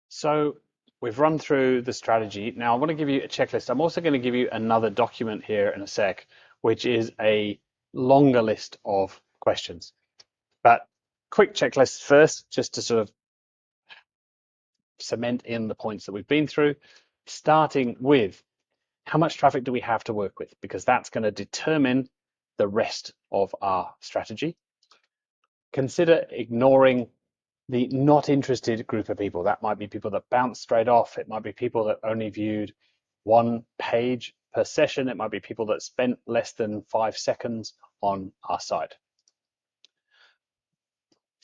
So we've run through the strategy. Now I want to give you a checklist. I'm also going to give you another document here in a sec, which is a longer list of questions. But quick checklist first, just to sort of cement in the points that we've been through, starting with how much traffic do we have to work with? Because that's going to determine the rest of our strategy. Consider ignoring the not interested group of people. That might be people that bounce straight off. It might be people that only viewed one page per session. It might be people that spent less than 5 seconds on our site.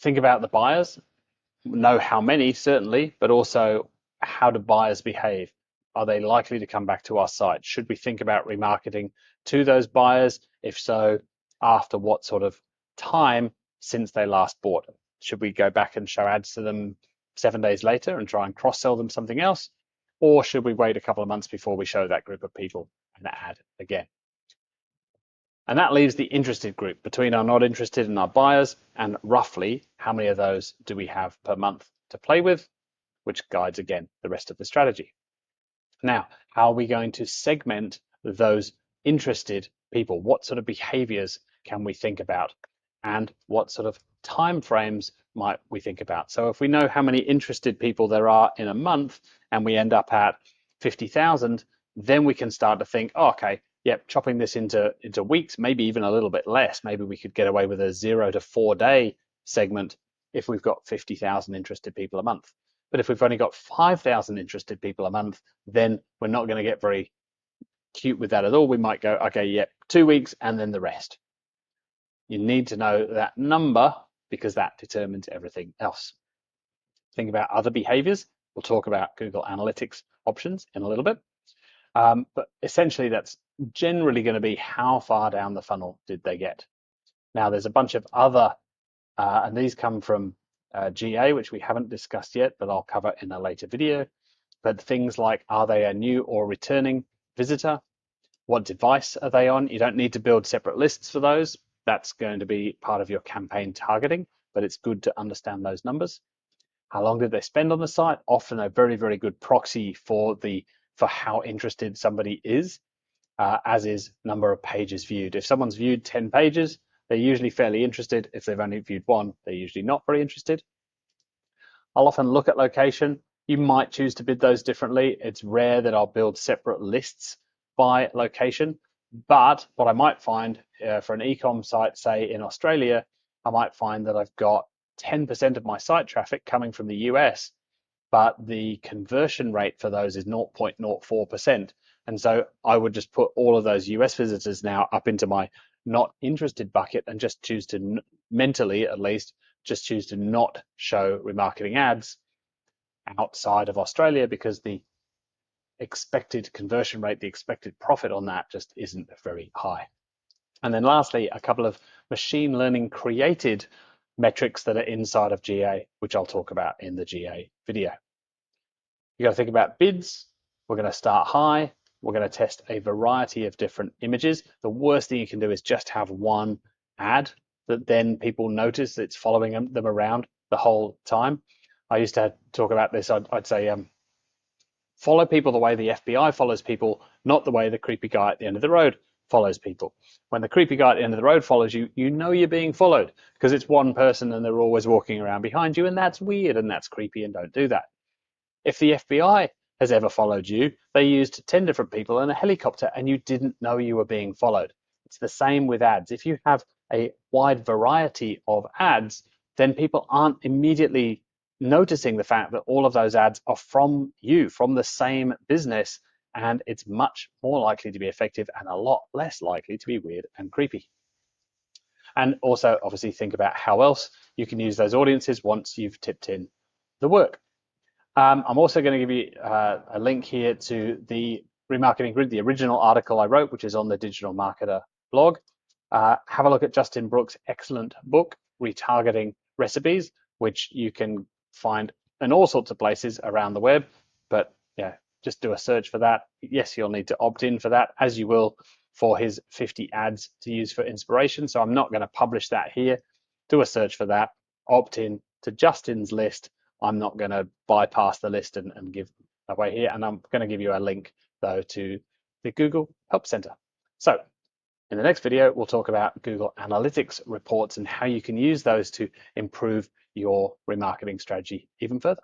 Think about the buyers. Know how many, certainly, but also how do buyers behave? Are they likely to come back to our site? Should we think about remarketing to those buyers? If so, after what sort of time since they last bought? Should we go back and show ads to them 7 days later and try and cross-sell them something else? Or should we wait a couple of months before we show that group of people an ad again? And that leaves the interested group between our not interested and our buyers, and roughly how many of those do we have per month to play with, which guides again the rest of the strategy. Now, how are we going to segment those interested people? What sort of behaviors can we think about? And what sort of time frames might we think about? So if we know how many interested people there are in a month and we end up at 50,000, then we can start to think, oh, okay, yep, chopping this into weeks, maybe even a little bit less. Maybe we could get away with a 0 to 4 day segment if we've got 50,000 interested people a month. But if we've only got 5,000 interested people a month, then we're not going to get very cute with that at all. We might go, okay, yep, 2 weeks and then the rest. You need to know that number because that determines everything else. Think about other behaviors. We'll talk about Google Analytics options in a little bit. But essentially, that's generally going to be how far down the funnel did they get. Now, there's a bunch of other, and these come from GA, which we haven't discussed yet, but I'll cover in a later video. But things like, are they a new or returning visitor? What device are they on? You don't need to build separate lists for those. That's going to be part of your campaign targeting, but it's good to understand those numbers. How long did they spend on the site? Often a very, very good proxy for how interested somebody is, as is number of pages viewed. If someone's viewed 10 pages, they're usually fairly interested. If they've only viewed one, they're usually not very interested. I'll often look at location. You might choose to bid those differently. It's rare that I'll build separate lists by location, but what I might find for an e-com site, say in Australia, I might find that I've got 10% of my site traffic coming from the US, but the conversion rate for those is 0.04%. And so I would just put all of those US visitors now up into my not interested bucket and just choose to, mentally at least, just choose to not show remarketing ads outside of Australia because the expected conversion rate, the expected profit on that just isn't very high. And then lastly, a couple of machine learning created metrics that are inside of GA, which I'll talk about in the GA video. You got to think about bids. We're going to start high. We're going to test a variety of different images. The worst thing you can do is just have one ad that then people notice it's following them around the whole time. I used to talk about this. I'd say follow people the way the FBI follows people, not the way the creepy guy at the end of the road follows people. When the creepy guy at the end of the road follows you, you know you're being followed because it's one person and they're always walking around behind you, and that's weird and that's creepy, and don't do that. If the FBI has ever followed you, they used 10 different people in a helicopter and you didn't know you were being followed. It's the same with ads. If you have a wide variety of ads, then people aren't immediately noticing the fact that all of those ads are from you, from the same business, and it's much more likely to be effective and a lot less likely to be weird and creepy. And also, obviously, think about how else you can use those audiences once you've tipped in the work. I'm also going to give you a link here to the remarketing grid, the original article I wrote, which is on the Digital Marketer blog. Have a look at Justin Brooks' excellent book, Retargeting Recipes, which you can find in all sorts of places around the web. But yeah, just do a search for that. Yes, you'll need to opt in for that, as you will for his 50 ads to use for inspiration. So I'm not going to publish that here. Do a search for that. Opt in to Justin's list I'm not going to bypass the list and give away here. And I'm going to give you a link, though, to the Google Help Center. So in the next video, we'll talk about Google Analytics reports and how you can use those to improve your remarketing strategy even further.